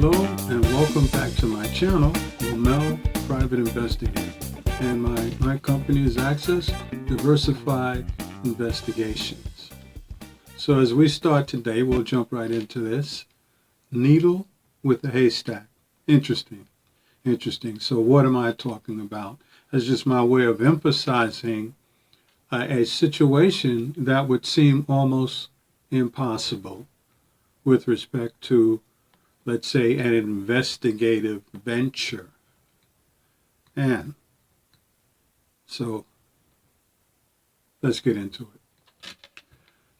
Hello and welcome back to my channel, Mel Private Investigator, and my company is Access Diversified Investigations. So as we start today, we'll jump right into this. Needle with a haystack. Interesting. So what am I talking about? That's just my way of emphasizing a situation that would seem almost impossible with respect to, let's say, an investigative venture. And so let's get into it.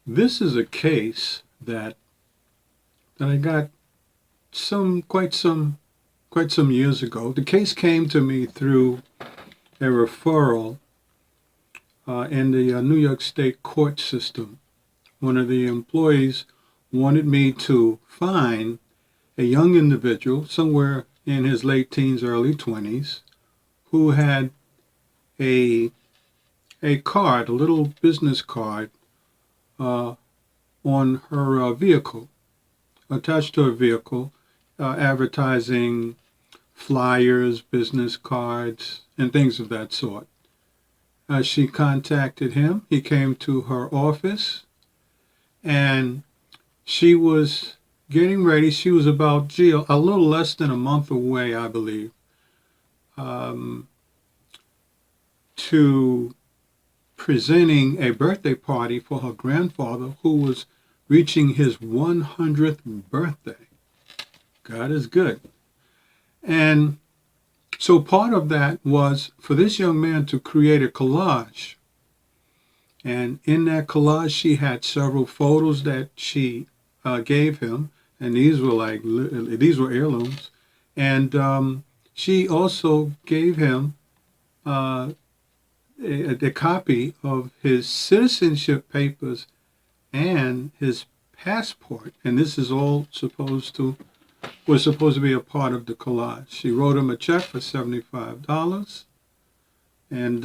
This is a case that I got quite some years ago. The case came to me through a referral in the New York State court system. One of the employees wanted me to find a young individual, somewhere in his late teens, early 20s, who had a card, a little business card, on her vehicle, attached to her vehicle, advertising flyers, business cards, and things of that sort. She contacted him. He came to her office, and she was getting ready. She was about, a little less than a month away, I believe, to presenting a birthday party for her grandfather, who was reaching his 100th birthday. God is good. And so part of that was for this young man to create a collage. And in that collage, she had several photos that she gave him, and these were heirlooms. And she also gave him a copy of his citizenship papers and his passport. And this is all supposed to be a part of the collage. She wrote him a check for $75, and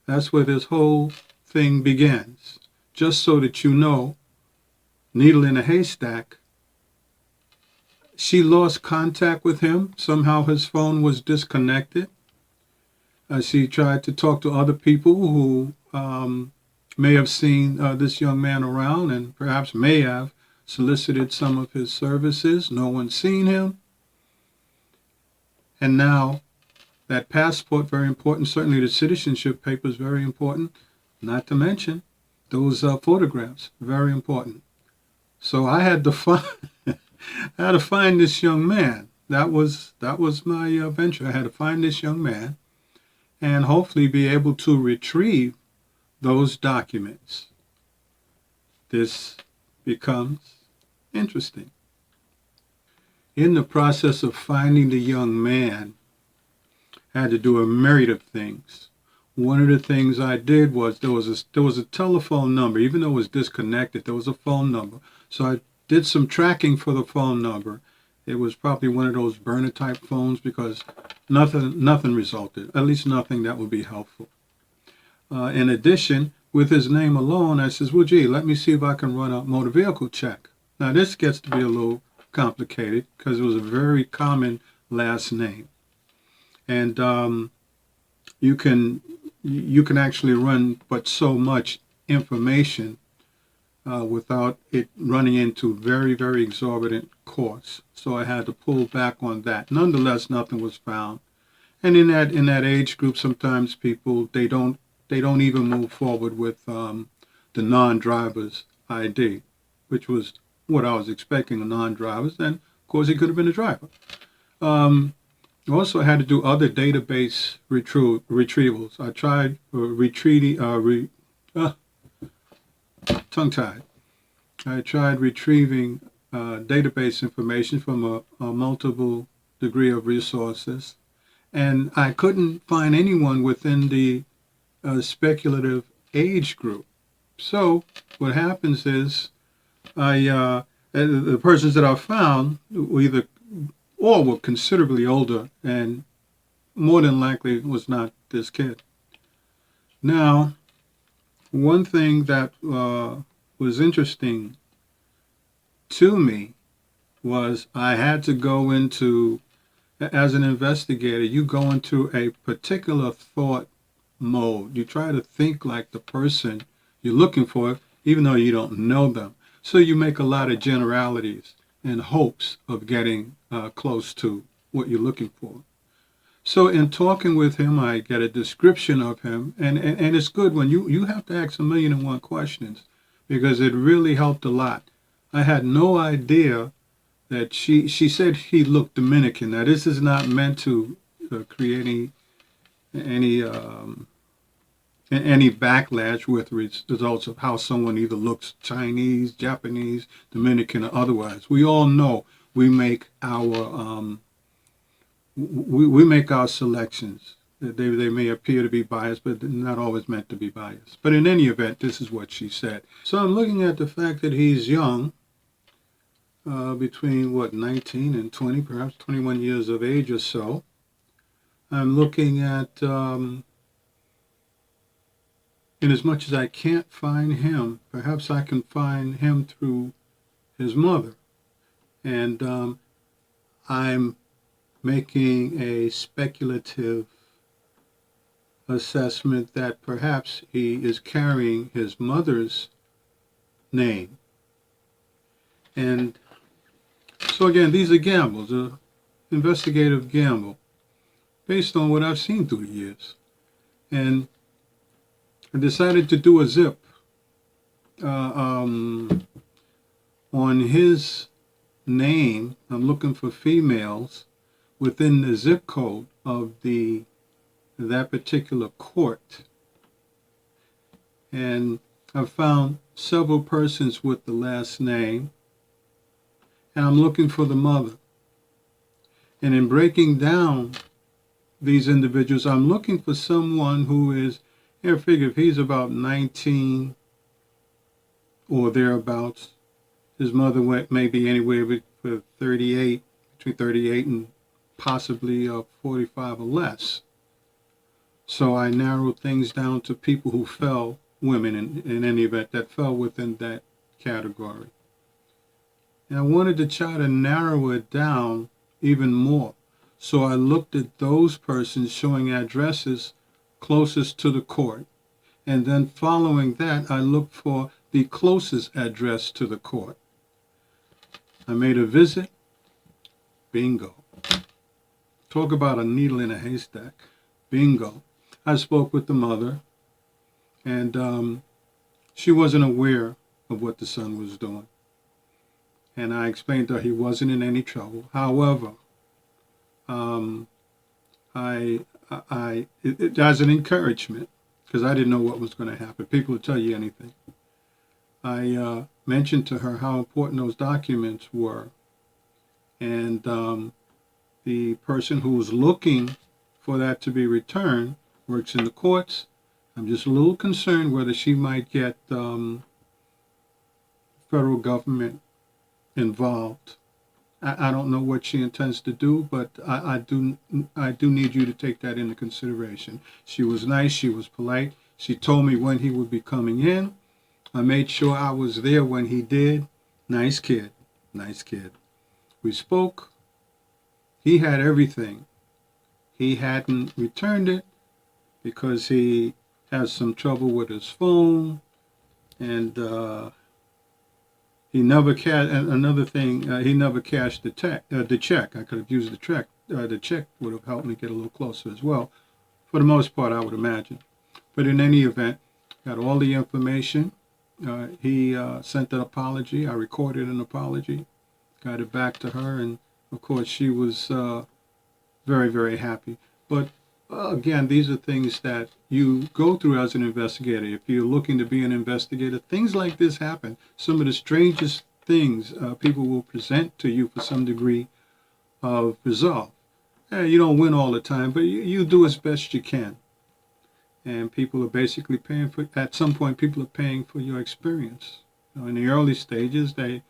that's where this whole thing begins. Just so that you know, needle in a haystack. She lost contact with him. Somehow his phone was disconnected. She tried to talk to other people who may have seen this young man around and perhaps may have solicited some of his services. No one's seen him. And now that passport, very important. Certainly the citizenship papers, very important. Not to mention those photographs, very important. So I had to find this young man. That was my venture. I had to find this young man and hopefully be able to retrieve those documents. This becomes interesting. In the process of finding the young man, I had to do a myriad of things. One of the things I did was there was a telephone number. Even though it was disconnected, there was a phone number. So I did some tracking for the phone number. It was probably one of those burner type phones, because nothing resulted, at least nothing that would be helpful. In addition, with his name alone, I says, well, gee, let me see if I can run a motor vehicle check. Now this gets to be a little complicated because it was a very common last name. And you can actually run but so much information without it running into very, very exorbitant costs. So I had to pull back on that. Nonetheless, nothing was found. And in that age group, sometimes people they don't even move forward with the non-driver's ID, which was what I was expecting, a non-driver's. And of course, he could have been a driver. Also, I had to do other database retrievals. I tried tongue-tied. I tried retrieving database information from a multiple degree of resources, and I couldn't find anyone within the speculative age group. So what happens is the persons that I found were considerably older, and more than likely was not this kid. Now, one thing that was interesting to me was I had to go into, as an investigator, you go into a particular thought mode. You try to think like the person you're looking for, even though you don't know them. So you make a lot of generalities in hopes of getting close to what you're looking for. So in talking with him, I get a description of him, and it's good when you have to ask 1,000,001 questions, because it really helped a lot. I had no idea that she said he looked Dominican. Now this is not meant to create any backlash with results of how someone either looks Chinese, Japanese, Dominican, or otherwise. We all know we make our we make our selections. They may appear to be biased, but they're not always meant to be biased. But in any event, this is what she said. So I'm looking at the fact that he's young, between 19 and 20, perhaps 21 years of age or so. I'm looking at, in as much as I can't find him, perhaps I can find him through his mother. And I'm making a speculative assessment that perhaps he is carrying his mother's name. And so again, these are gambles, an investigative gamble, based on what I've seen through the years. And I decided to do a zip on his name. I'm looking for females within the zip code of that particular court. And I've found several persons with the last name, and I'm looking for the mother. And in breaking down these individuals, I'm looking for someone who is, here, figure if he's about 19 or thereabouts, his mother may be anywhere between 38 and possibly 45 or less. So I narrowed things down to people who fell, women in any event, that fell within that category. And I wanted to try to narrow it down even more. So I looked at those persons showing addresses closest to the court. And then following that, I looked for the closest address to the court. I made a visit. Bingo. Talk about a needle in a haystack. Bingo. I spoke with the mother, and she wasn't aware of what the son was doing. And I explained to her he wasn't in any trouble. However, as an encouragement, because I didn't know what was going to happen. People will tell you anything. I mentioned to her how important those documents were. And the person who was looking for that to be returned works in the courts. I'm just a little concerned whether she might get federal government involved. I don't know what she intends to do, but I do need you to take that into consideration. She was nice. She was polite. She told me when he would be coming in. I made sure I was there when he did. Nice kid. Nice kid. We spoke. He had everything. He hadn't returned it because he has some trouble with his phone, and he never cashed. Another thing, he never cashed the check. I could have used the check. The check would have helped me get a little closer as well. For the most part, I would imagine. But in any event, got all the information. He sent an apology. I recorded an apology, got it back to her, and of course she was very, very happy. But again, these are things that you go through as an investigator. If you're looking to be an investigator, things like this happen. Some of the strangest things people will present to you for some degree of resolve. You don't win all the time, but you do as best you can. And people are basically paying for, at some point, people are paying for your experience. In the early stages, they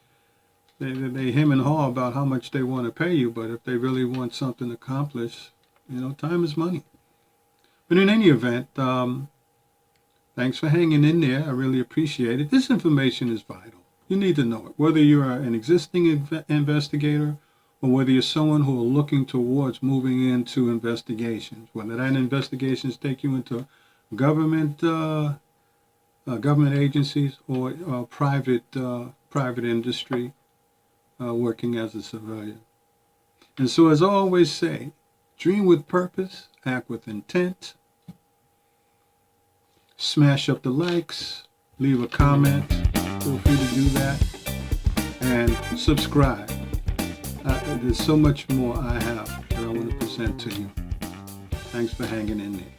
hem and haw about how much they want to pay you, but if they really want something accomplished, time is money. But in any event, thanks for hanging in there. I really appreciate it. This information is vital. You need to know it. Whether you're an existing investigator or whether you're someone who are looking towards moving into investigations, whether that investigations take you into government government agencies or private industry, working as a civilian. And so, as I always say, dream with purpose, act with intent. Smash up the likes, leave a comment. Feel free to do that. And subscribe. There's so much more I have that I want to present to you. Thanks for hanging in there.